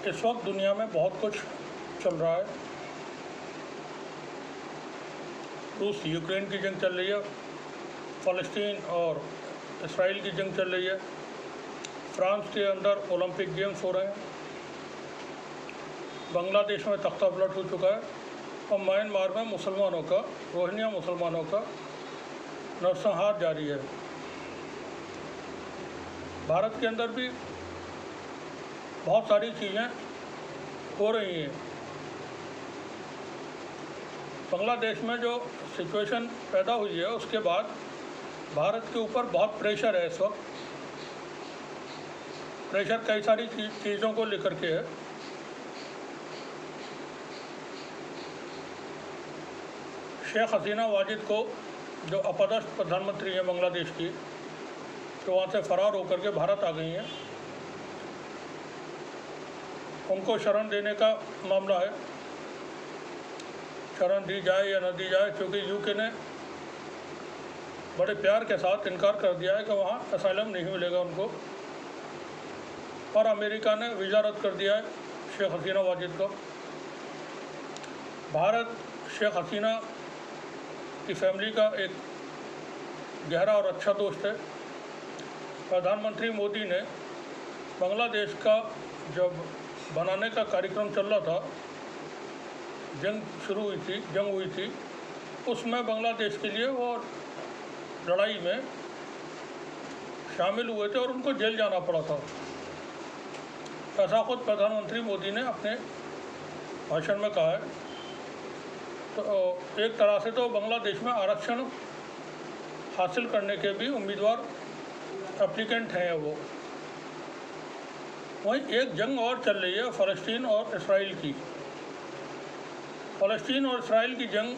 इस वक्त दुनिया में बहुत कुछ चल रहा है। रूस यूक्रेन की जंग चल रही है, फ़लस्तीन और इसराइल की जंग चल रही है, फ्रांस के अंदर ओलंपिक गेम्स हो रहे हैं, बांग्लादेश में तख्ता पलट हो चुका है और म्यांमार में रोहिंग्या मुसलमानों का नरसंहार जारी है। भारत के अंदर भी बहुत सारी चीज़ें हो रही हैं। बांग्लादेश में जो सिचुएशन पैदा हुई है उसके बाद भारत के ऊपर बहुत प्रेशर है। इस वक्त प्रेशर कई सारी चीज़ों को लेकर के है। शेख हसीना वाजिद को, जो अपदस्थ प्रधानमंत्री हैं बांग्लादेश की, जो वहाँ से फरार होकर के भारत आ गई हैं, उनको शरण देने का मामला है। शरण दी जाए या न दी जाए, क्योंकि यूके ने बड़े प्यार के साथ इनकार कर दिया है कि वहाँ असाइलम नहीं मिलेगा उनको, और अमेरिका ने वीज़ा रद्द कर दिया है शेख हसीना वाजिद को। भारत शेख हसीना की फैमिली का एक गहरा और अच्छा दोस्त है। प्रधानमंत्री मोदी ने बांग्लादेश का जब बनाने का कार्यक्रम चल रहा था, जंग हुई थी, उसमें बांग्लादेश के लिए वो लड़ाई में शामिल हुए थे और उनको जेल जाना पड़ा था। ऐसा खुद प्रधानमंत्री मोदी ने अपने भाषण में कहा है। तो एक तरह से तो बांग्लादेश में आरक्षण हासिल करने के भी उम्मीदवार एप्लीकेंट हैं वो। वहीं एक जंग और चल रही है फ़लस्तीन और इसराइल की। फ़लस्तीन और इसराइल की जंग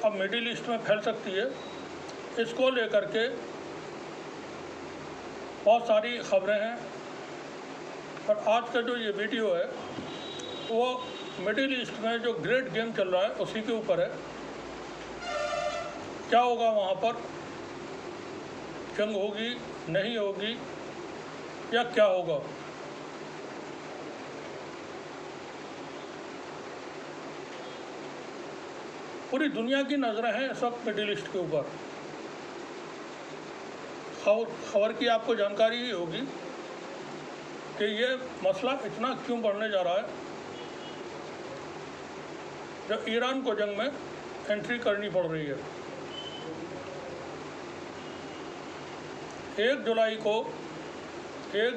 अब मिडिल ईस्ट में फैल सकती है। इसको लेकर के बहुत सारी खबरें हैं, और आज का जो ये वीडियो है वो मिडिल ईस्ट में जो ग्रेट गेम चल रहा है उसी के ऊपर है। क्या होगा वहाँ पर, जंग होगी नहीं होगी या क्या होगा। पूरी दुनिया की नज़रें हैं इस वक्त मिडिल ईस्ट के ऊपर। खबर की आपको जानकारी ही होगी कि ये मसला इतना क्यों बढ़ने जा रहा है, जब ईरान को जंग में एंट्री करनी पड़ रही है। 1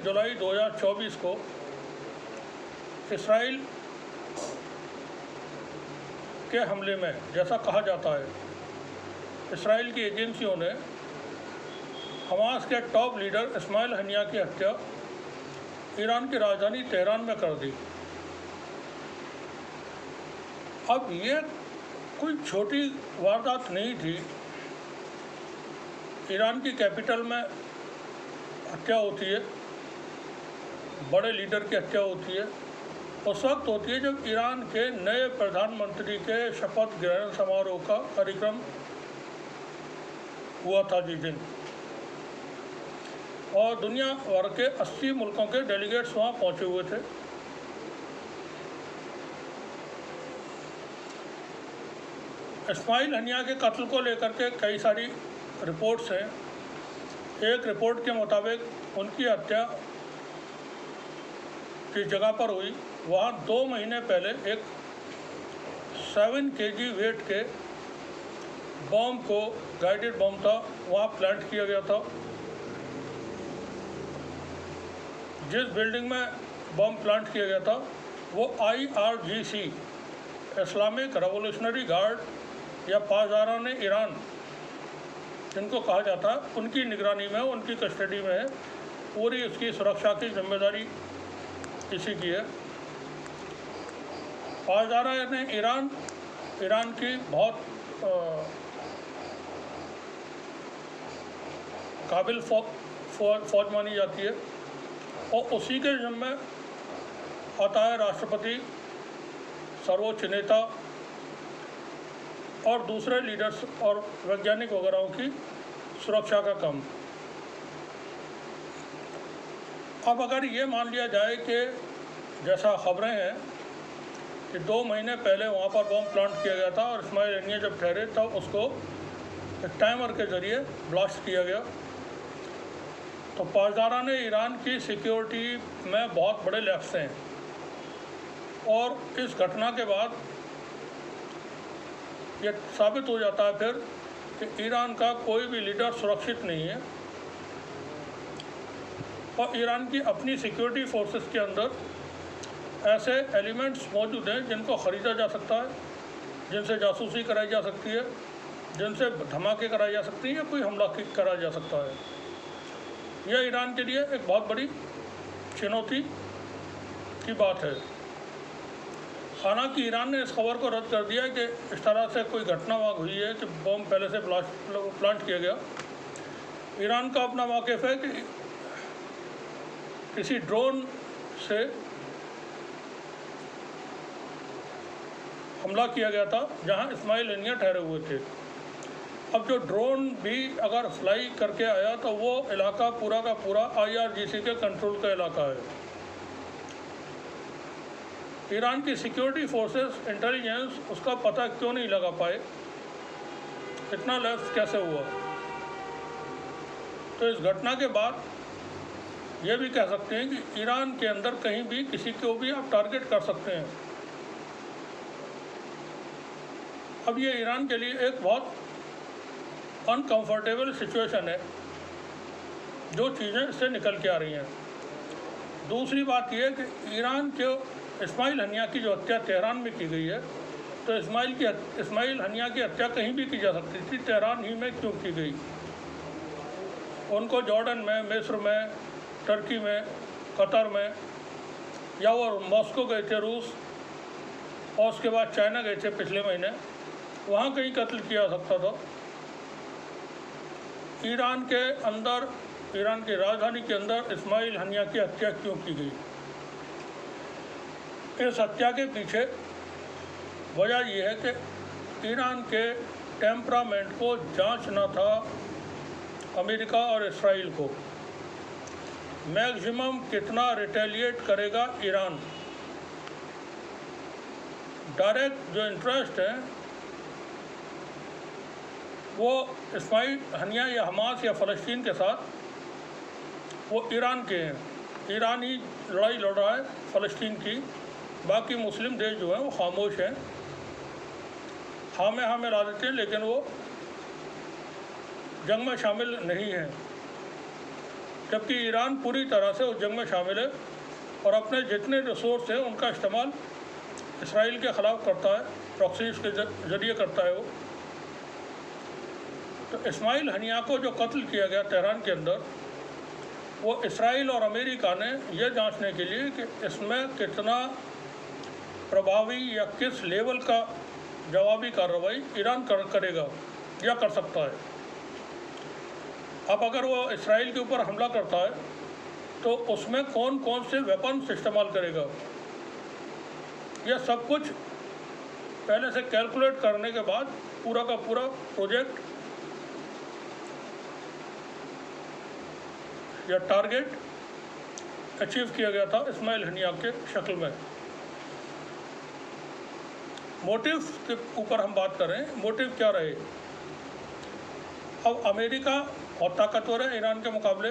जुलाई 2024 को इसराइल के हमले में, जैसा कहा जाता है, इसराइल की एजेंसियों ने हमास के टॉप लीडर इस्माइल हनिया की हत्या ईरान की राजधानी तेहरान में कर दी। अब ये कोई छोटी वारदात नहीं थी। ईरान की कैपिटल में हत्या होती है, बड़े लीडर की हत्या होती है, उस वक्त होती है जब ईरान के नए प्रधानमंत्री के शपथ ग्रहण समारोह का कार्यक्रम हुआ था जिस दिन, और दुनिया भर के 80 मुल्कों के डेलीगेट्स वहाँ पहुँचे हुए थे। इस्माइल हनिया के कत्ल को लेकर के कई सारी रिपोर्ट्स हैं। एक रिपोर्ट के मुताबिक उनकी हत्या जिस जगह पर हुई वहाँ 2 महीने पहले एक 7 kg वेट के बॉम्ब को, गाइडेड बॉम्ब था, वहाँ प्लांट किया गया था। जिस बिल्डिंग में बॉम्ब प्लांट किया गया था वो IRGC, इस्लामिक रेवोल्यूशनरी गार्ड या पासदारान ईरान जिनको कहा जाता है, उनकी निगरानी में, उनकी कस्टडी में है। पूरी उसकी सुरक्षा की जिम्मेदारी इसी की है। पासदारान ईरान की बहुत काबिल फौज मानी जाती है, और उसी के जिम्मे आता है राष्ट्रपति, सर्वोच्च नेता और दूसरे लीडर्स और वैज्ञानिक वगैरह की सुरक्षा का काम। अब अगर ये मान लिया जाए कि जैसा खबरें हैं कि 2 महीने पहले वहाँ पर बम प्लांट किया गया था और इस्माइल हनिया जब ठहरे तब उसको एक टाइमर के ज़रिए ब्लास्ट किया गया। तो पासदारा ने ईरान की सिक्योरिटी में बहुत बड़े लैप्स हैं और इस घटना के बाद ये साबित हो जाता है फिर कि ईरान का कोई भी लीडर सुरक्षित नहीं है और ईरान की अपनी सिक्योरिटी फोर्सेस के अंदर ऐसे एलिमेंट्स मौजूद हैं जिनको ख़रीदा जा सकता है, जिनसे जासूसी कराई जा सकती है, जिनसे धमाके कराए जा सकती हैं या कोई हमला कराया जा सकता है। यह ईरान के लिए एक बहुत बड़ी चुनौती की बात है। हालांकि ईरान ने इस खबर को रद्द कर दिया कि इस तरह से कोई घटना वहाँ हुई है कि बम पहले से प्लांट किया गया। ईरान का अपना मौक़िफ़ है कि किसी ड्रोन से हमला किया गया था जहां इस्माइल हनिया ठहरे हुए थे। अब जो ड्रोन भी अगर फ्लाई करके आया तो वो इलाका पूरा का पूरा IRGC के कंट्रोल का इलाका है। ईरान की सिक्योरिटी फोर्सेस इंटेलिजेंस उसका पता क्यों नहीं लगा पाए, इतना लैप्स कैसे हुआ। तो इस घटना के बाद ये भी कह सकते हैं कि ईरान के अंदर कहीं भी किसी को भी आप टारगेट कर सकते हैं। अब ये ईरान के लिए एक बहुत अनकंफर्टेबल सिचुएशन है, जो चीज़ें इससे निकल के आ रही हैं। दूसरी बात यह कि ईरान के इस्माइल हनिया की जो हत्या तेहरान में की गई है, तो इस्माइल हनिया की हत्या कहीं भी की जा सकती थी, तेहरान ही में क्यों की गई। उनको जॉर्डन में, मिस्र में, टर्की में, कतर में, या वो मॉस्को गए थे रूस, और उसके बाद चाइना गए थे पिछले महीने, वहाँ कहीं कत्ल किया जा सकता था। ईरान के अंदर, ईरान की राजधानी के अंदर इस्माइल हनिया की हत्या क्यों की गई। इस हत्या के पीछे वजह यह है कि ईरान के टेम्परामेंट को जांचना था अमेरिका और इसराइल को। मैक्सिमम कितना रिटेलिएट करेगा ईरान। डायरेक्ट जो इंटरेस्ट है वो इस्माइल हनिया या हमास या फ़लस्तीन के साथ वो ईरान के हैं। ईरान ही लड़ाई लड़ रहा है फ़लस्तीन की, बाकी मुस्लिम देश जो हैं वो खामोश हैं, हाँ में ला देते हैं, लेकिन वो जंग में शामिल नहीं हैं। जबकि ईरान पूरी तरह से उस जंग में शामिल है और अपने जितने रिसोर्स हैं उनका इस्तेमाल इसराइल के ख़िलाफ़ करता है, प्रॉक्सीज के ज़रिए करता है वो। तो इस्माइल हनिया को जो कत्ल किया गया तेहरान के अंदर, वो इसराइल और अमेरिका ने यह जांचने के लिए कि इसमें कितना प्रभावी या किस लेवल का जवाबी कार्रवाई ईरान करेगा या कर सकता है। अब अगर वो इसराइल के ऊपर हमला करता है तो उसमें कौन कौन से वेपन्स इस्तेमाल करेगा, यह सब कुछ पहले से कैलकुलेट करने के बाद पूरा का पूरा प्रोजेक्ट या टारगेट अचीव किया गया था इस्माइल हनिया के शक्ल में। मोटिव के ऊपर हम बात कर रहे हैं, मोटिव क्या रहे। अब अमेरिका और ताकतवर है ईरान के मुकाबले।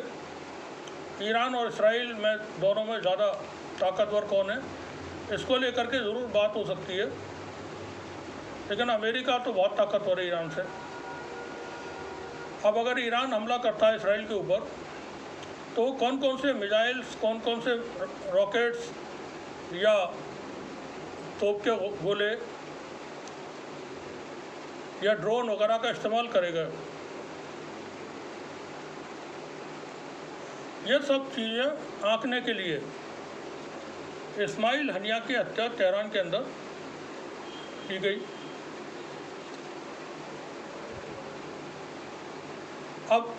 ईरान और इसराइल में दोनों में ज़्यादा ताकतवर कौन है, इसको लेकर के ज़रूर बात हो सकती है, लेकिन अमेरिका तो बहुत ताकतवर है ईरान से। अब अगर ईरान हमला करता है इसराइल के ऊपर तो कौन कौन से मिसाइल्स, कौन कौन से रॉकेट्स या तोप के गोले या ड्रोन वगैरह का इस्तेमाल करेगा। ये सब चीज़ें आंकने के लिए इस्माइल हनिया की हत्या तेहरान के अंदर की गई। अब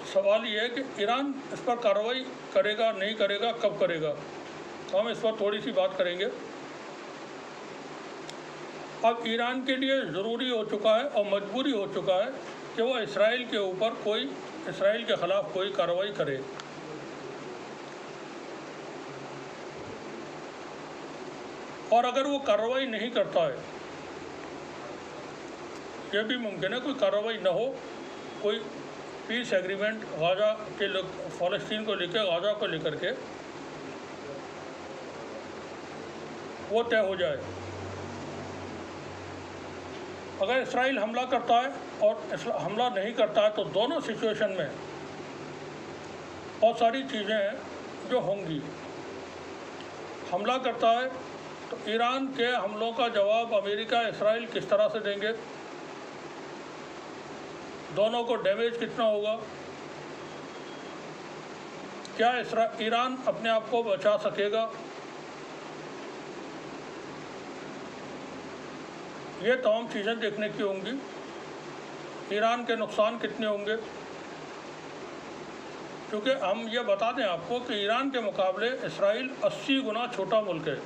सवाल ये है कि ईरान इस पर कार्रवाई करेगा, नहीं करेगा, कब करेगा, तो हम इस पर थोड़ी सी बात करेंगे। अब ईरान के लिए ज़रूरी हो चुका है और मजबूरी हो चुका है कि वो इसराइल के ऊपर इसराइल के ख़िलाफ़ कोई कार्रवाई करे। और अगर वो कार्रवाई नहीं करता है, ये भी मुमकिन है कोई कार्रवाई न हो, कोई पीस एग्रीमेंट गाज़ा के फ़लस्तीन को लेकर, गाज़ा को लेकर के वो तय हो जाए। अगर इसराइल हमला करता है और हमला नहीं करता है तो दोनों सिचुएशन में बहुत सारी चीज़ें हैं जो होंगी। हमला करता है तो ईरान के हमलों का जवाब अमेरिका, इसराइल किस तरह से देंगे, दोनों को डैमेज कितना होगा, क्या ईरान अपने आप को बचा सकेगा, ये तमाम चीज़ें देखने की होंगी। ईरान के नुकसान कितने होंगे, क्योंकि हम ये बता दें आपको कि ईरान के मुकाबले इसराइल 80 गुना छोटा मुल्क है।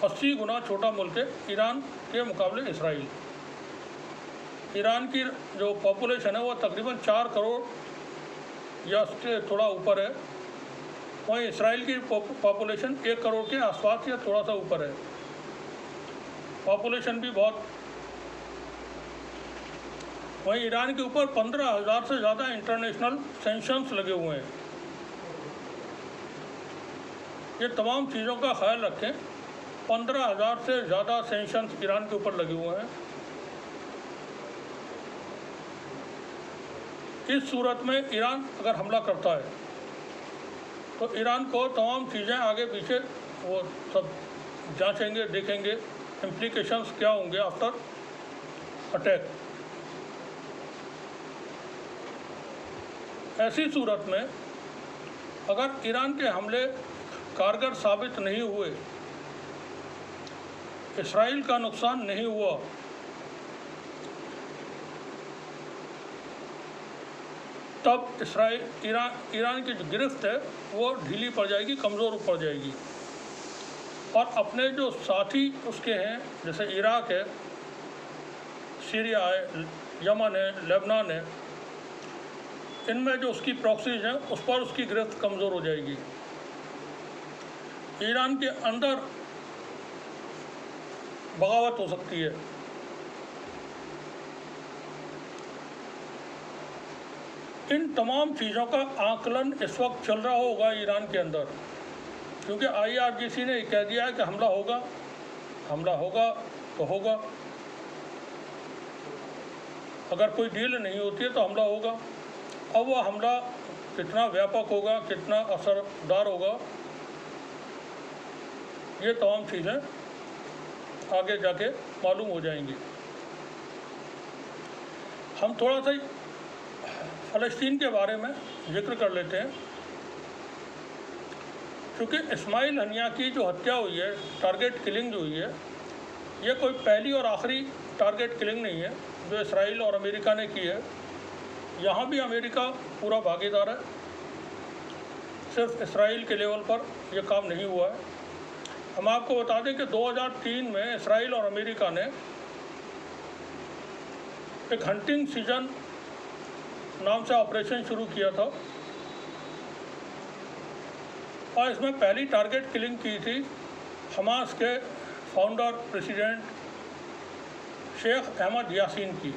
80 गुना छोटा मुल्क है ईरान के मुकाबले इसराइल। ईरान की जो पॉपुलेशन है वो तकरीबन 4 करोड़ या उससे थोड़ा ऊपर है, वहीं इसराइल की पॉपुलेशन 1 करोड़ के आसपास या थोड़ा सा ऊपर है। पॉपुलेशन भी बहुत। वहीं ईरान के ऊपर 15,000 से ज़्यादा इंटरनेशनल सैंक्शंस लगे हुए हैं। ये तमाम चीज़ों का ख्याल रखें, 15,000 से ज़्यादा सैंक्शंस ईरान के ऊपर लगे हुए हैं। इस सूरत में ईरान अगर हमला करता है तो ईरान को तमाम चीज़ें आगे पीछे वो सब जांचेंगे, देखेंगे इम्प्लीकेशंस क्या होंगे आफ्टर अटैक। ऐसी सूरत में अगर ईरान के हमले कारगर साबित नहीं हुए, इसराइल का नुकसान नहीं हुआ, तब ईरान की जो गिरफ्त है वो ढीली पड़ जाएगी, कमज़ोर पड़ जाएगी। और अपने जो साथी उसके हैं, जैसे इराक है, सीरिया है, यमन है, लेबनान है, इनमें जो उसकी प्रॉक्सीज हैं उस पर उसकी गिरफ्त कमज़ोर हो जाएगी। ईरान के अंदर बगावत हो सकती है। इन तमाम चीज़ों का आकलन इस वक्त चल रहा होगा ईरान के अंदर, क्योंकि IRGC ने कह दिया है कि हमला होगा तो होगा। अगर कोई डील नहीं होती है तो हमला होगा। अब वह हमला कितना व्यापक होगा, कितना असरदार होगा, ये तमाम चीज़ें आगे जाके मालूम हो जाएंगी। हम थोड़ा सा फ़लस्तीन के बारे में जिक्र कर लेते हैं, क्योंकि इस्माइल हनिया की जो हत्या हुई है, टारगेट किलिंग जो हुई है, ये कोई पहली और आखिरी टारगेट किलिंग नहीं है जो इसराइल और अमेरिका ने की है। यहाँ भी अमेरिका पूरा भागीदार है, सिर्फ इसराइल के लेवल पर यह काम नहीं हुआ है। हम आपको बता दें कि 2003 में इसराइल और अमेरिका ने एक हंटिंग सीजन नाम से ऑपरेशन शुरू किया था, और इसमें पहली टारगेट किलिंग की थी हमास के founder president Sheikh Ahmad Yasin की।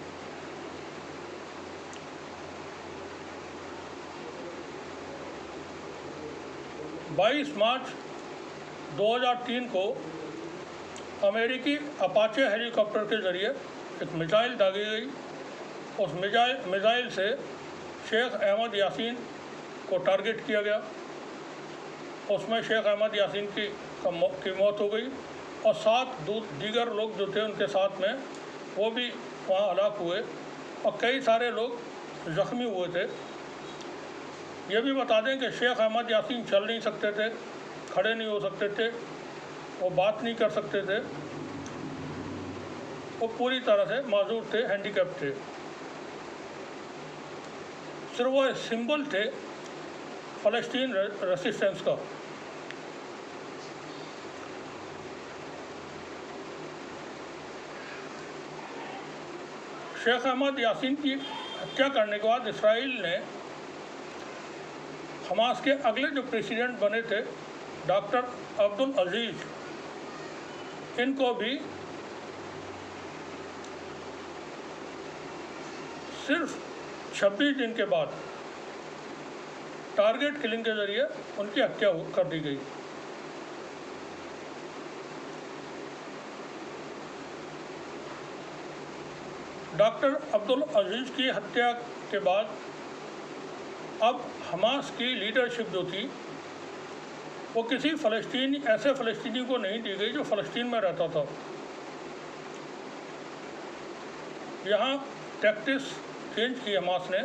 मार्च 2003 को अमेरिकी अपाचे हेलीकॉप्टर के ज़रिए एक मिसाइल दागी गई। उस मिसाइल से शेख अहमद यासीन को टारगेट किया गया। उसमें शेख अहमद यासीन की मौत हो गई और 7 दीगर लोग जो थे उनके साथ में वो भी वहाँ हलाक हुए और कई सारे लोग ज़ख्मी हुए थे। ये भी बता दें कि शेख अहमद यासीन चल नहीं सकते थे, खड़े नहीं हो सकते थे, वो बात नहीं कर सकते थे, वो पूरी तरह से माजूर थे, हैंडीकैप थे। सिर्फ वो सिंबल थे फ़लस्तीन रेसिस्टेंस का। शेख अहमद यासीन की हत्या करने के बाद इसराइल ने हमास के अगले जो प्रेसिडेंट बने थे डॉक्टर अब्दुल अजीज़, इनको भी सिर्फ 26 दिन के बाद टारगेट किलिंग के ज़रिए उनकी हत्या कर दी गई। डॉक्टर अब्दुल अजीज़ की हत्या के बाद अब हमास की लीडरशिप जो थी वो किसी ऐसे फ़लस्तीनी को नहीं दी गई जो फ़लस्तीन में रहता था। यहाँ टैक्टिस चेंज की हमास ने,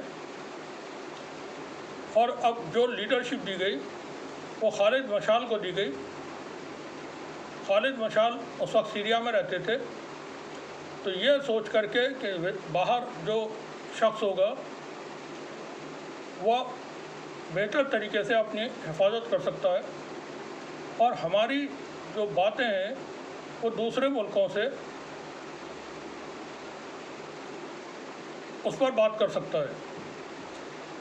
और अब जो लीडरशिप दी गई वो खालिद मशाल को दी गई। खालिद मशाल उस वक्त सीरिया में रहते थे, तो ये सोच करके कि बाहर जो शख्स होगा वह बेहतर तरीके से अपनी हिफाजत कर सकता है और हमारी जो बातें हैं वो दूसरे मुल्कों से उस पर बात कर सकता है।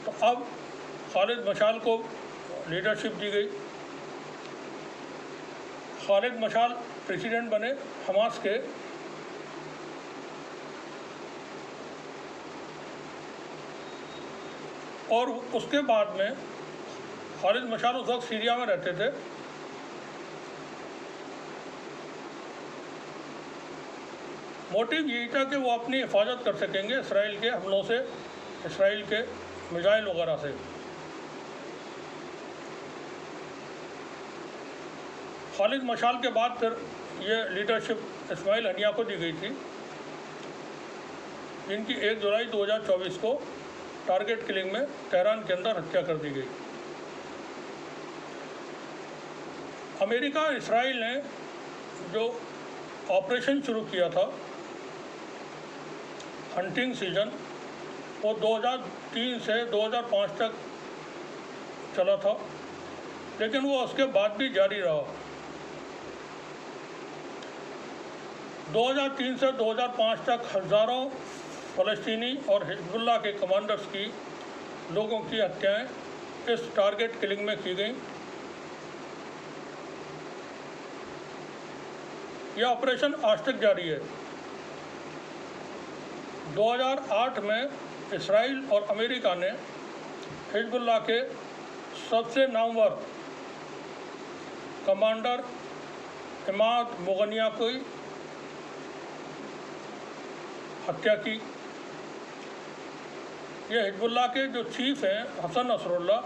तो अब खालिद मशाल को लीडरशिप दी गई। खालिद मशाल प्रेसिडेंट बने हमास के। और उसके बाद में खालिद मशाल उस वक्त सीरिया में रहते थे। मोटिव यही था कि वो अपनी हिफाजत कर सकेंगे इसराइल के हमलों से, इसराइल के मिसाइल वगैरह से। खालिद मशाल के बाद फिर ये लीडरशिप इस्माइल हनिया को दी गई थी, जिनकी 1 जुलाई 2024 को टारगेट किलिंग में तेहरान के अंदर हत्या कर दी गई। अमेरिका और इसराइल ने जो ऑपरेशन शुरू किया था हंटिंग सीजन, वो 2003 से 2005 तक चला था, लेकिन वो उसके बाद भी जारी रहा। 2003 से 2005 तक हज़ारों फ़लस्तीनी और हिज़्बुल्लाह के कमांडर्स की लोगों की हत्याएं इस टारगेट किलिंग में की गई। यह ऑपरेशन आज तक जारी है। 2008 में इसराइल और अमेरिका ने हिज़्बुल्लाह के सबसे नामवर कमांडर इमाद मुगनिया की हत्या की। ये हिज़्बुल्लाह के जो चीफ हैं हसन नसरुल्लाह,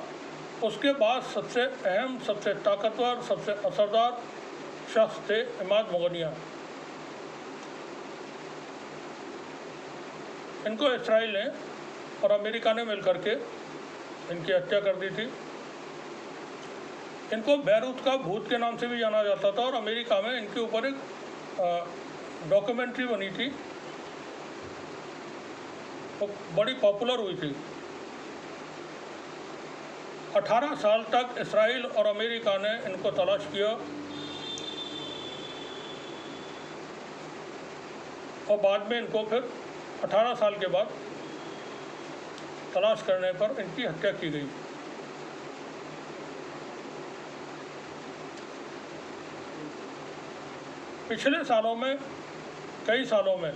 उसके बाद सबसे अहम, सबसे ताकतवर, सबसे असरदार शख्स थे इमाद मुगनिया। इनको इसराइल ने और अमेरिका ने मिलकर के इनकी हत्या कर दी थी। इनको बैरूत का भूत के नाम से भी जाना जाता था और अमेरिका में इनके ऊपर एक डॉक्यूमेंट्री बनी थी, वो बड़ी पॉपुलर हुई थी। 18 साल तक इसराइल और अमेरिका ने इनको तलाश किया और बाद में इनको फिर 18 साल के बाद तलाश करने पर इनकी हत्या की गई। पिछले सालों में, कई सालों में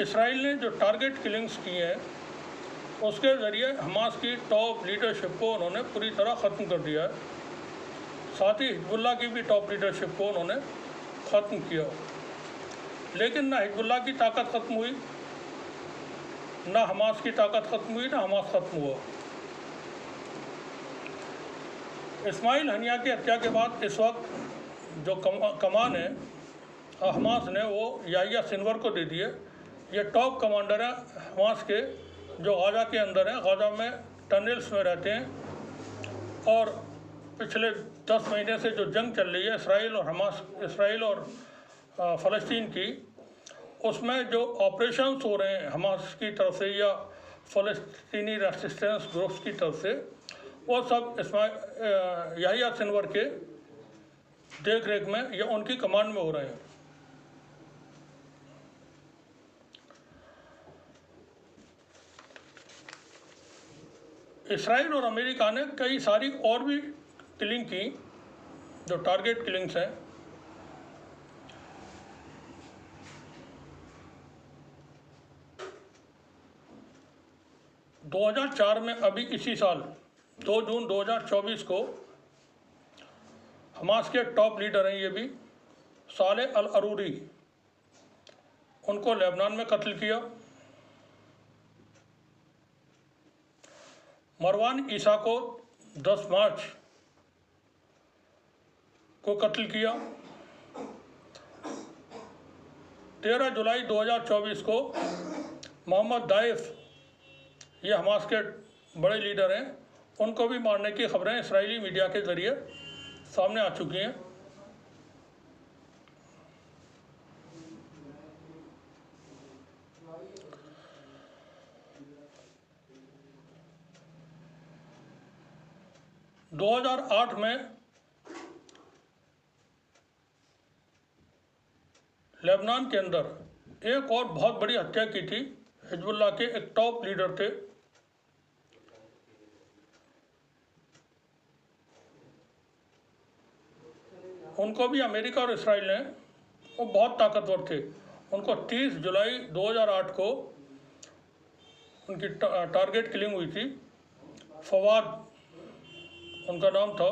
इसराइल ने जो टारगेट किलिंग्स की हैं उसके ज़रिए हमास की टॉप लीडरशिप को उन्होंने पूरी तरह ख़त्म कर दिया है। साथ ही हिज़्बुल्लाह की भी टॉप लीडरशिप को उन्होंने ख़त्म किया। लेकिन ना हिज़्बुल्लाह की ताकत ख़त्म हुई, ना हमास की ताकत ख़त्म हुई, ना हमास ख़त्म हुआ। इस्माइल हनिया की हत्या के बाद इस वक्त जो कमान है हमास ने वो याहिया सिनवर को दे दिए। ये टॉप कमांडर हैं हमास के, जो गाज़ा के अंदर हैं, गाज़ा में टनल्स में रहते हैं। और पिछले 10 महीने से जो जंग चल रही है इसराइल और फ़लस्तीन की, उसमें जो ऑपरेशंस हो रहे हैं हमास की तरफ से या फ़लस्तीनी रेसिस्टेंस ग्रुप्स की तरफ से, वो सब याहिया सिनवर के देख रेख में या उनकी कमांड में हो रहे हैं। इसराइल और अमेरिका ने कई सारी और भी किलिंग की, जो टारगेट किलिंग्स हैं। दो 2004 में, अभी इसी साल 2 जून 2024 को, हमास के टॉप लीडर हैं ये भी, साले अल अरूरी, उनको लेबनान में कत्ल किया। मरवान ईसा को 10 मार्च को कत्ल किया। 13 जुलाई 2024 को मोहम्मद दाइफ, ये हमास के बड़े लीडर हैं, उनको भी मारने की खबरें इस्राएली मीडिया के ज़रिए सामने आ चुकी हैं। - 2008 में लेबनान के अंदर एक और बहुत बड़ी हत्या की थी। हिजबुल्लाह के एक टॉप लीडर थे, उनको भी अमेरिका और इसराइल ने, वो बहुत ताकतवर थे, उनको 30 जुलाई 2008 को उनकी टारगेट किलिंग हुई थी। फवाद उनका नाम था।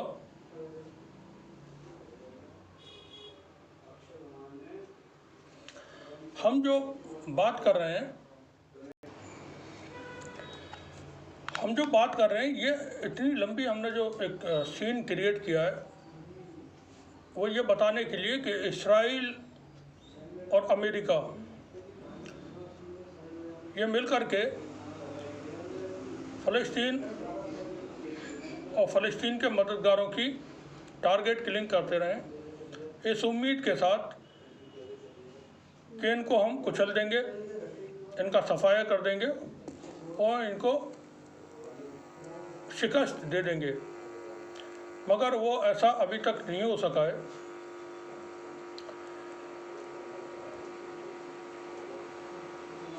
हम जो बात कर रहे हैं, ये इतनी लंबी हमने जो एक सीन क्रिएट किया है, वो ये बताने के लिए कि इसराइल और अमेरिका ये मिलकर के फ़लस्तीन और फ़लस्तीन के मददगारों की टारगेट किलिंग करते रहें, इस उम्मीद के साथ कि इनको हम कुचल देंगे, इनका सफाया कर देंगे और इनको शिकस्त दे देंगे। मगर वो ऐसा अभी तक नहीं हो सका है।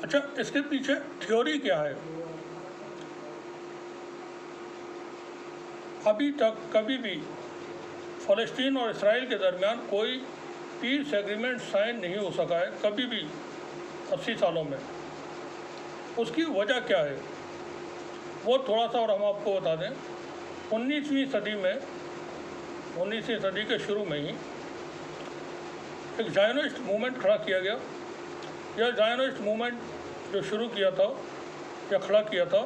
अच्छा, इसके पीछे थ्योरी क्या है? अभी तक कभी भी फ़लस्तीन और इसराइल के दरमियान कोई पीस एग्रीमेंट साइन नहीं हो सका है, कभी भी 80 सालों में। उसकी वजह क्या है वो थोड़ा सा और हम आपको बता दें। 19वीं सदी के शुरू में ही एक ज़ायोनिस्ट मूवमेंट खड़ा किया गया। यह ज़ायोनिस्ट मूवमेंट जो शुरू किया था या खड़ा किया था,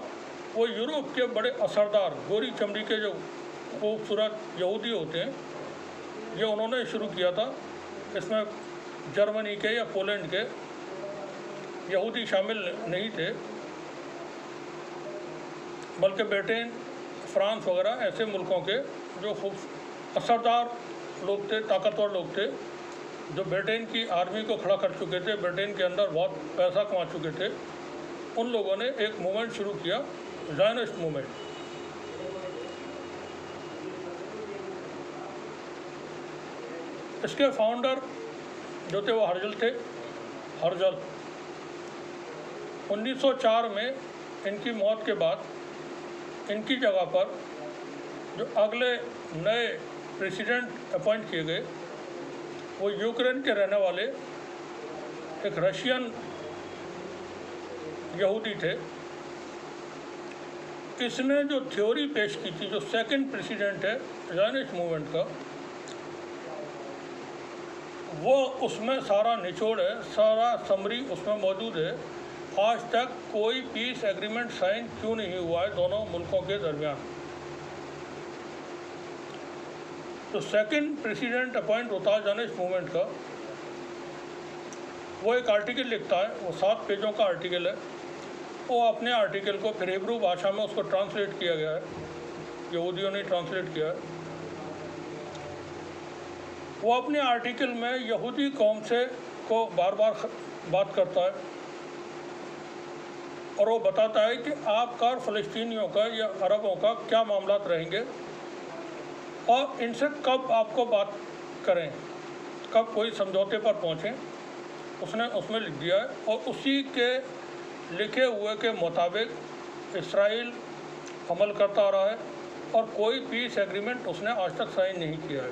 वो यूरोप के बड़े असरदार गोरी चमड़ी के जो खूबसूरत यहूदी होते हैं, ये उन्होंने शुरू किया था। इसमें जर्मनी के या पोलैंड के यहूदी शामिल नहीं थे, बल्कि ब्रिटेन, फ्रांस वगैरह ऐसे मुल्कों के जो खूब असरदार लोग थे, ताकतवर लोग थे, जो ब्रिटेन की आर्मी को खड़ा कर चुके थे, ब्रिटेन के अंदर बहुत पैसा कमा चुके थे, उन लोगों ने एक मूवमेंट शुरू किया, ज़ायोनिस्ट मूवमेंट। इसके फाउंडर जो थे वो हर्जल 1904 में इनकी मौत के बाद इनकी जगह पर जो अगले नए प्रेसिडेंट अपॉइंट किए गए, वो यूक्रेन के रहने वाले एक रशियन यहूदी थे। इसने जो थ्योरी पेश की थी, जो सेकंड प्रेसिडेंट है ज़ायोनिस्ट मूवमेंट का, वो उसमें सारा निचोड़ है, सारा समरी उसमें मौजूद है। आज तक कोई पीस एग्रीमेंट साइन क्यों नहीं हुआ है दोनों मुल्कों के दरमियान? तो सेकंड प्रेसिडेंट अपॉइंट होता है ज़ायोनिस्ट मूवमेंट का, वो एक आर्टिकल लिखता है, वो 7 पेजों का आर्टिकल है। वो अपने आर्टिकल को फिर हिब्रू भाषा में उसको ट्रांसलेट किया गया है, यहूदियों ने ट्रांसलेट किया है। वो अपने आर्टिकल में यहूदी कौम से को बार बार बात करता है और वो बताता है कि आपका और फ़लस्तीनियों का या अरबों का क्या मामलात रहेंगे और इनसे कब आपको बात करें, कब कोई समझौते पर पहुँचें। उसने उसमें लिख दिया है और उसी के लिखे हुए के मुताबिक इसराइल अमल करता आ रहा है और कोई पीस एग्रीमेंट उसने आज तक साइन नहीं किया है।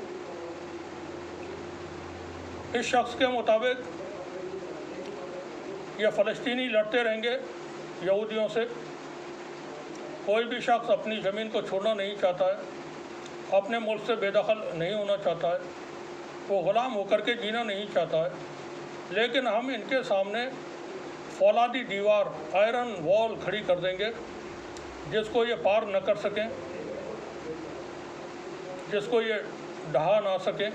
इस शख्स के मुताबिक ये फ़लस्तीनी लड़ते रहेंगे यहूदियों से। कोई भी शख्स अपनी ज़मीन को छोड़ना नहीं चाहता है, अपने मुल्क से बेदखल नहीं होना चाहता है, वो ग़ुलाम होकर के जीना नहीं चाहता है। लेकिन हम इनके सामने फौलादी दीवार, आयरन वॉल खड़ी कर देंगे जिसको ये पार न कर सकें, जिसको ये ढहा ना सकें।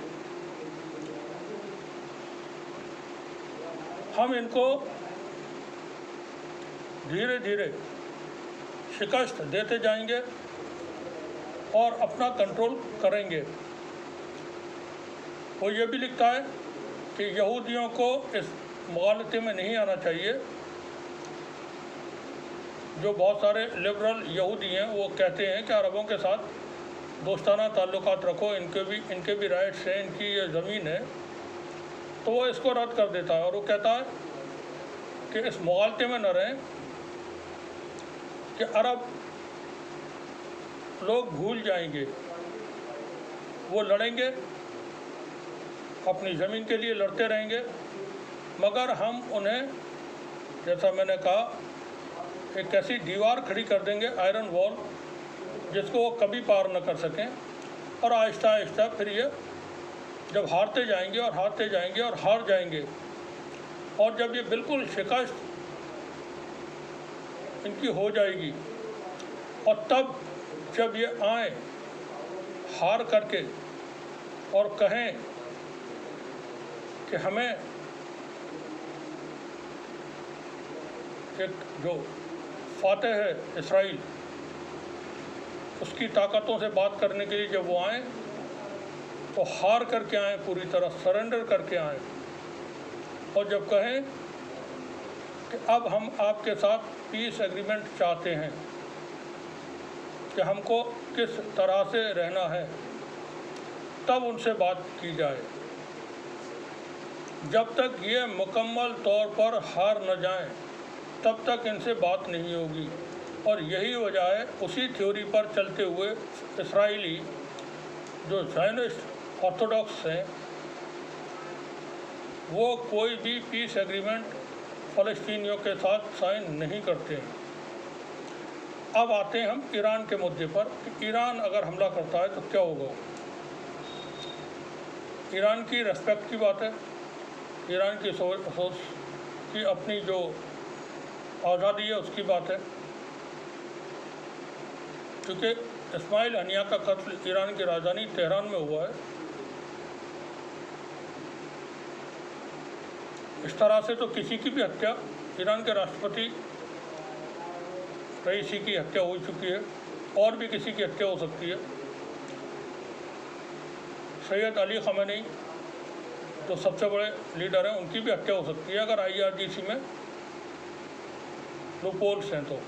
हम इनको धीरे धीरे शिकस्त देते जाएंगे और अपना कंट्रोल करेंगे। वो ये भी लिखता है कि यहूदियों को इस मुगालते में नहीं आना चाहिए। जो बहुत सारे लिबरल यहूदी हैं वो कहते हैं कि अरबों के साथ दोस्ताना ताल्लुकात रखो, इनके भी राइट्स हैं, इनकी ये ज़मीन है, तो वो इसको रद्द कर देता है और वो कहता है कि इस मुगालते में न रहें कि अरब लोग भूल जाएंगे, वो लड़ेंगे, अपनी ज़मीन के लिए लड़ते रहेंगे, मगर हम उन्हें, जैसा मैंने कहा, एक ऐसी दीवार खड़ी कर देंगे, आयरन वॉल, जिसको वो कभी पार न कर सकें। और आहिस्ता आहिस्ता फिर ये जब हारते जाएंगे और हारते जाएंगे और हार जाएंगे, और जब ये बिल्कुल शिकस्त इनकी हो जाएगी, और तब जब ये आए हार करके और कहें कि हमें एक जो फातेह है इसराइल, उसकी ताकतों से बात करने के लिए जब वो आए तो हार करके आए, पूरी तरह सरेंडर करके आए, और जब कहें कि अब हम आपके साथ पीस एग्रीमेंट चाहते हैं कि हमको किस तरह से रहना है, तब उनसे बात की जाए। जब तक ये मुकम्मल तौर पर हार न जाएं, तब तक इनसे बात नहीं होगी। और यही वजह है, उसी थ्योरी पर चलते हुए इसराइली जो ज़ायनिस्ट ऑर्थोडॉक्स हैं, वो कोई भी पीस एग्रीमेंट फ़लस्तीनियों के साथ साइन नहीं करते हैं। अब आते हैं हम ईरान के मुद्दे पर कि ईरान अगर हमला करता है तो क्या होगा। ईरान की रेस्पेक्ट की बात है, ईरान की सोच की अपनी जो आज़ादी है उसकी बात है, क्योंकि इस्माइल हनिया का कत्ल ईरान की राजधानी तेहरान में हुआ है। इस तरह से तो किसी की भी हत्या, ईरान के राष्ट्रपति रईसी की हत्या हो चुकी है, और भी किसी की हत्या हो सकती है। सैयद अली खamenei जो सबसे बड़े लीडर हैं, उनकी भी हत्या हो सकती है अगर IRGC में लूपहोल्स हैं तो।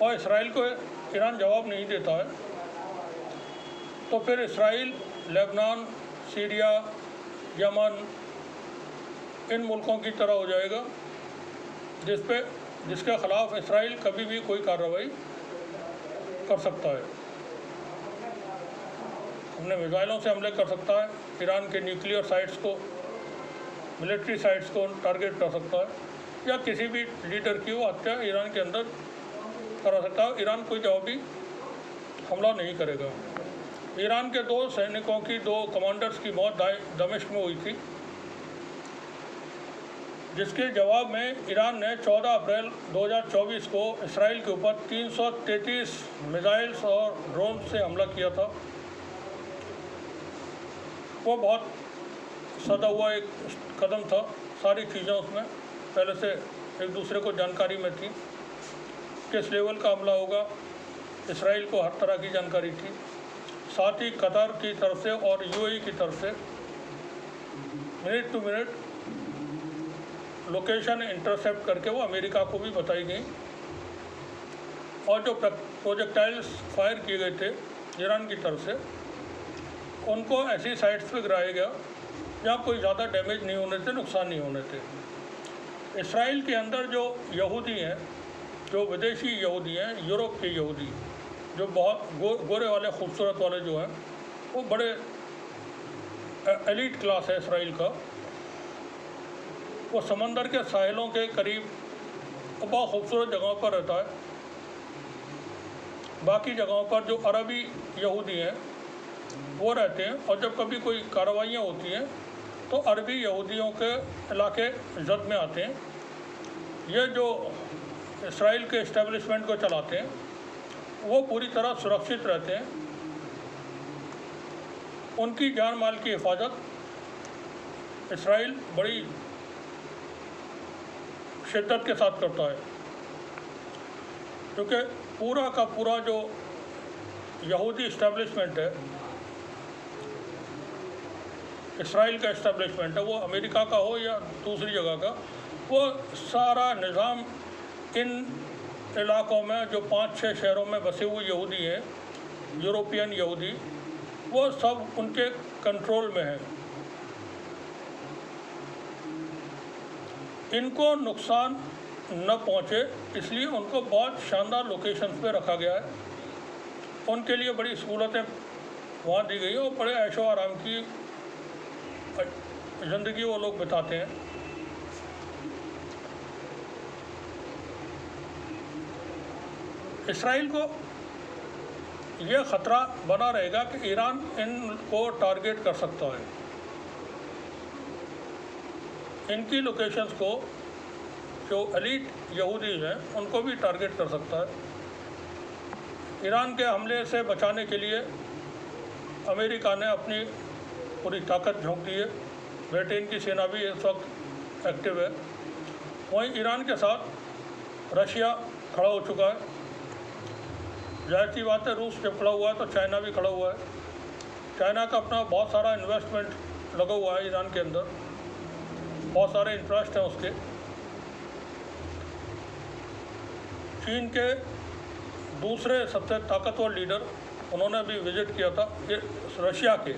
और इसराइल को ईरान जवाब नहीं देता है तो फिर इसराइल लेबनान, सीरिया, यमन, इन मुल्कों की तरह हो जाएगा जिसके ख़िलाफ़ इसराइल कभी भी कोई कार्रवाई कर सकता है। अपने मिसाइलों से हमले कर सकता है, ईरान के न्यूक्लियर साइट्स को, मिलिट्री साइट्स को टारगेट कर सकता है, या किसी भी लीडर की वो हत्या ईरान के अंदर करा सकता है। ईरान कोई जवाबी हमला नहीं करेगा। ईरान के 2 सैनिकों की, 2 कमांडर्स की मौत दमिश्क में हुई थी, जिसके जवाब में ईरान ने 14 अप्रैल 2024 को इसराइल के ऊपर 333 मिसाइल्स और ड्रोन से हमला किया था। वो बहुत सदा हुआ एक कदम था। सारी चीज़ें उसमें पहले से एक दूसरे को जानकारी में थी, किस लेवल का हमला होगा, इसराइल को हर तरह की जानकारी थी। साथ ही कतर की तरफ से और UAE की तरफ से minute to minute location intercept करके वो अमेरिका को भी बताई गई, और जो प्रोजेक्टाइल्स फायर किए गए थे ईरान की तरफ से, उनको ऐसी साइट्स पे गिराया गया जहाँ कोई ज़्यादा डैमेज नहीं होने थे, नुकसान नहीं होने थे। इसराइल के अंदर जो यहूदी हैं, जो विदेशी यहूदी हैं, यूरोप के यहूदी, जो बहुत गोरे वाले खूबसूरत वाले जो हैं, वो बड़े एलीट क्लास है इसराइल का। वो समंदर के साहिलों के करीब बहुत खूबसूरत जगहों पर रहता है। बाकी जगहों पर जो अरबी यहूदी हैं वो रहते हैं, और जब कभी कोई कार्रवाइयाँ होती हैं तो अरबी यहूदियों के इलाके जद में आते हैं। ये जो इसराइल के इस्टेब्लिशमेंट को चलाते हैं वो पूरी तरह सुरक्षित रहते हैं। उनकी जान माल की हिफाजत इसराइल बड़ी शिद्दत के साथ करता है, क्योंकि पूरा का पूरा जो यहूदी इस्टेब्लिशमेंट है, इसराइल का इस्टेब्लिशमेंट है, वो अमेरिका का हो या दूसरी जगह का, वो सारा निज़ाम इन इलाक़ों में जो 5-6 शहरों में बसे हुए यहूदी हैं, यूरोपियन यहूदी, वो सब उनके कंट्रोल में है। इनको नुकसान न पहुँचे इसलिए उनको बहुत शानदार लोकेशंस पे रखा गया है। उनके लिए बड़ी सहूलतें वहाँ दी गई हैं और बड़े ऐशो आराम की ज़िंदगी वो लोग बिताते हैं। इसराइल को यह ख़तरा बना रहेगा कि ईरान इनको टारगेट कर सकता है, इनकी लोकेशंस को जो एलीट यहूदी हैं उनको भी टारगेट कर सकता है। ईरान के हमले से बचाने के लिए अमेरिका ने अपनी पूरी ताकत झोंक दी है। ब्रिटेन की सेना भी इस वक्त एक्टिव है। वहीं ईरान के साथ रशिया खड़ा हो चुका है। जाहिर सी बात है, रूस जब खड़ा हुआ है तो चाइना भी खड़ा हुआ है। चाइना का अपना बहुत सारा इन्वेस्टमेंट लगा हुआ है ईरान के अंदर, बहुत सारे इंटरेस्ट हैं उसके। चीन के दूसरे सबसे ताकतवर लीडर, उन्होंने भी विज़िट किया था। ये रशिया के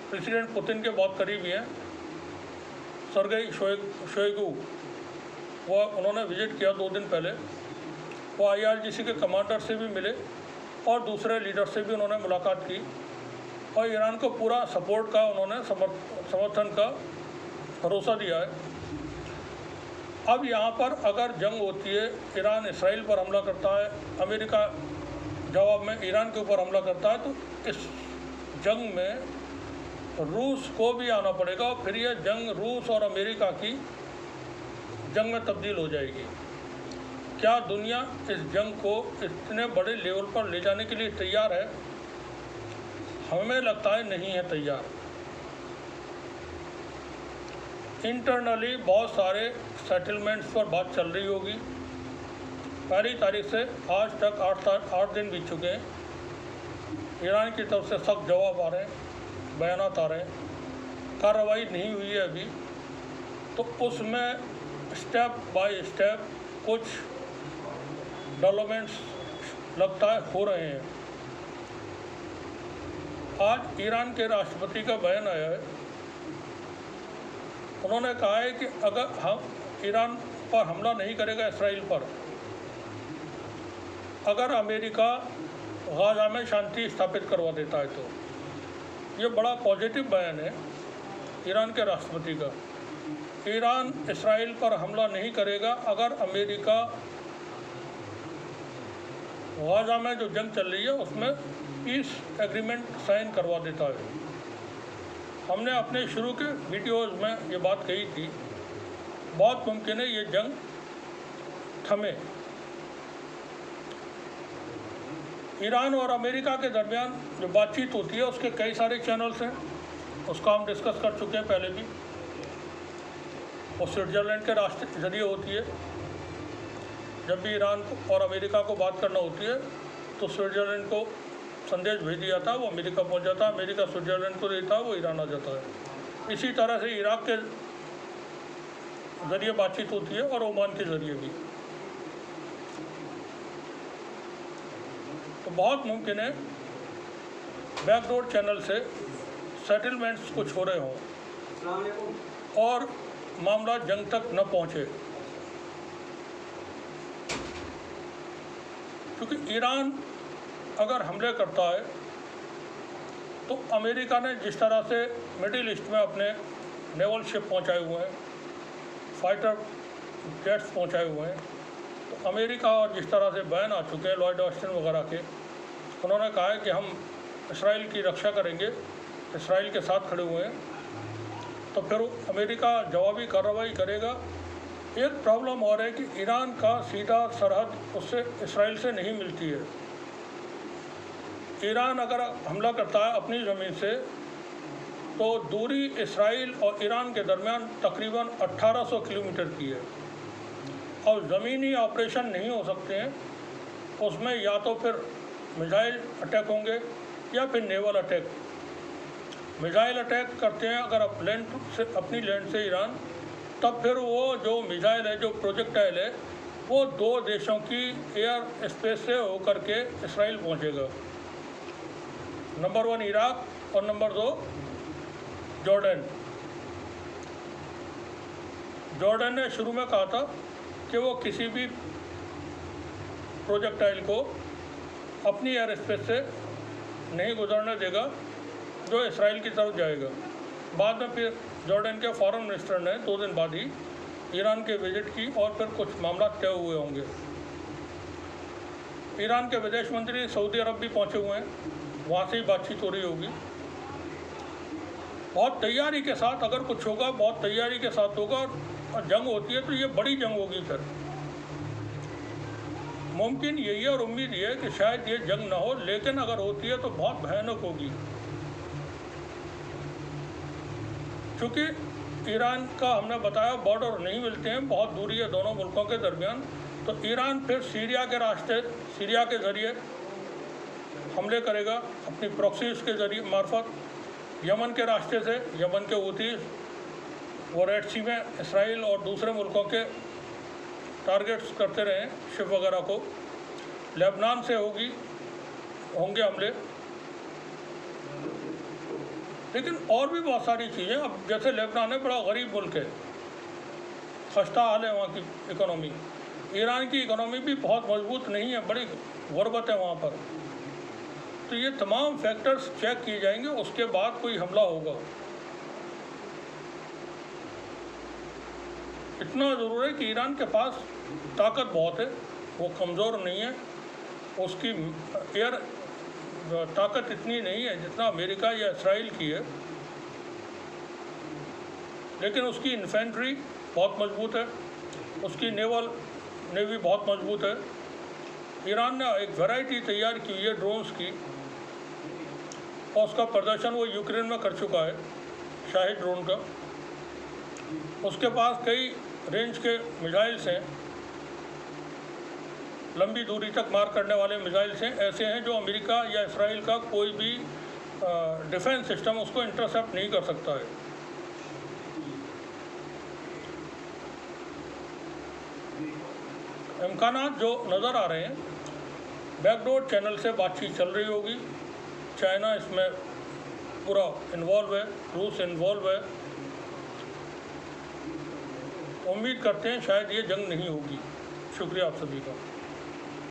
प्रेसिडेंट पुतिन के बहुत करीबी हैं, सर्गेई शोइगु, वो उन्होंने विज़िट किया 2 दिन पहले। वो IRGC के कमांडर से भी मिले और दूसरे लीडर से भी उन्होंने मुलाकात की और ईरान को पूरा सपोर्ट का उन्होंने समर्थन का भरोसा दिया है। अब यहाँ पर अगर जंग होती है, ईरान इसराइल पर हमला करता है, अमेरिका जवाब में ईरान के ऊपर हमला करता है, तो इस जंग में रूस को भी आना पड़ेगा और फिर यह जंग रूस और अमेरिका की जंग में तब्दील हो जाएगी। क्या दुनिया इस जंग को इतने बड़े लेवल पर ले जाने के लिए तैयार है? हमें लगता है नहीं है तैयार। इंटरनली बहुत सारे सेटलमेंट्स पर बात चल रही होगी। पहली तारीख से आज तक 8 दिन बीत चुके हैं। ईरान की तरफ से सख्त जवाब आ रहे हैं, बयानात आ रहे हैं, कार्रवाई नहीं हुई है अभी। तो उसमें स्टेप बाय स्टेप कुछ डेवलपमेंट्स लगता है हो रहे हैं। आज ईरान के राष्ट्रपति का बयान आया है। उन्होंने कहा है कि अगर हम ईरान पर हमला नहीं करेगा, इसराइल पर, अगर अमेरिका गाज़ा में शांति स्थापित करवा देता है, तो ये बड़ा पॉजिटिव बयान है ईरान के राष्ट्रपति का। ईरान इसराइल पर हमला नहीं करेगा अगर अमेरिका गाज़ा में जो जंग चल रही है उसमें पीस एग्रीमेंट साइन करवा देता है। हमने अपने शुरू के वीडियोज़ में ये बात कही थी, बहुत मुमकिन है ये जंग थमे। ईरान और अमेरिका के दरमियान जो बातचीत होती है उसके कई सारे चैनल्स हैं, उसका हम डिस्कस कर चुके हैं पहले भी। और स्विट्ज़रलैंड के राष्ट्र जरिए होती है। जब भी ईरान और अमेरिका को बात करना होती है तो स्विट्ज़रलैंड को संदेश भेज दिया था, वो अमेरिका पहुंच जाता है, अमेरिका स्विट्ज़रलैंड को देता है, वो ईरान आ जाता है। इसी तरह से इराक के ज़रिए बातचीत होती है और ओमान के ज़रिए भी। तो बहुत मुमकिन है बैकडोर चैनल से सेटलमेंट्स कुछ हो रहे हों और मामला जंग तक न पहुँचे, क्योंकि ईरान अगर हमले करता है तो अमेरिका ने जिस तरह से मिडिल ईस्ट में अपने नेवल शिप पहुंचाए हुए हैं, फाइटर जेट्स पहुंचाए हुए हैं, तो अमेरिका और जिस तरह से बयान आ चुके हैं लॉयड ऑस्टिन वगैरह के, उन्होंने कहा है कि हम इसराइल की रक्षा करेंगे, इसराइल के साथ खड़े हुए हैं, तो फिर अमेरिका जवाबी कार्रवाई करेगा। एक प्रॉब्लम और है कि ईरान का सीधा सरहद उससे इसराइल से नहीं मिलती है। ईरान अगर हमला करता है अपनी ज़मीन से तो दूरी इसराइल और ईरान के दरमियान तकरीबन 1800 किलोमीटर की है और ज़मीनी ऑपरेशन नहीं हो सकते हैं। उसमें या तो फिर मिसाइल अटैक होंगे या फिर नेवल अटैक। मिसाइल अटैक करते हैं अगर अपनी लैंड से ईरान, तब फिर वो जो मिसाइल है, जो प्रोजेक्टाइल है, वो दो देशों की एयर स्पेस से होकर के इसराइल पहुंचेगा। नंबर 1 इराक और नंबर 2 जॉर्डन। जॉर्डन ने शुरू में कहा था कि वो किसी भी प्रोजेक्टाइल को अपनी एयर स्पेस से नहीं गुजरने देगा जो इसराइल की तरफ जाएगा। बाद में फिर जॉर्डन के फॉरेन मिनिस्टर ने 2 दिन बाद ही ईरान के विजिट की और फिर कुछ मामला तय हुए होंगे। ईरान के विदेश मंत्री सऊदी अरब भी पहुंचे हुए हैं, वहाँ से ही बातचीत हो रही होगी। बहुत तैयारी के साथ अगर कुछ होगा, बहुत तैयारी के साथ होगा और जंग होती है तो ये बड़ी जंग होगी। फिर मुमकिन यही है और उम्मीद ये है कि शायद ये जंग ना हो, लेकिन अगर होती है तो बहुत भयानक होगी, क्योंकि ईरान का हमने बताया बॉर्डर नहीं मिलते हैं, बहुत दूरी है दोनों मुल्कों के दरमियान। तो ईरान फिर सीरिया के ज़रिए हमले करेगा, अपनी प्रॉक्सीज के ज़रिए मार्फत। यमन के रास्ते से, यमन के हूतीस वो रेड सी में इसराइल और दूसरे मुल्कों के टारगेट्स करते रहे शिप वगैरह को। लेबनान से होंगे हमले। लेकिन और भी बहुत सारी चीज़ें, अब जैसे लेबनान है बड़ा गरीब मुल्क है, खस्ता हाल है वहाँ की इकोनॉमी। ईरान की इकोनॉमी भी बहुत मजबूत नहीं है, बड़ी गुर्बत है वहाँ पर। तो ये तमाम फैक्टर्स चेक किए जाएंगे, उसके बाद कोई हमला होगा। इतना ज़रूर है कि ईरान के पास ताकत बहुत है, वो कमज़ोर नहीं है। उसकी एयर ताकत इतनी नहीं है जितना अमेरिका या इसराइल की है, लेकिन उसकी इन्फेंट्री बहुत मजबूत है, उसकी नेवी बहुत मजबूत है। ईरान ने एक वैरायटी तैयार की है ड्रोन्स की, और उसका प्रदर्शन वो यूक्रेन में कर चुका है, शाहिद ड्रोन का। उसके पास कई रेंज के मिसाइल्स हैं, लंबी दूरी तक मार करने वाले मिसाइल्स हैं, ऐसे हैं जो अमेरिका या इसराइल का कोई भी डिफेंस सिस्टम उसको इंटरसेप्ट नहीं कर सकता है। इम्कानात जो नज़र आ रहे हैं, बैकडोर चैनल से बातचीत चल रही होगी। चाइना इसमें पूरा इन्वॉल्व है, रूस इन्वॉल्व है। उम्मीद करते हैं शायद ये जंग नहीं होगी। शुक्रिया आप सभी का।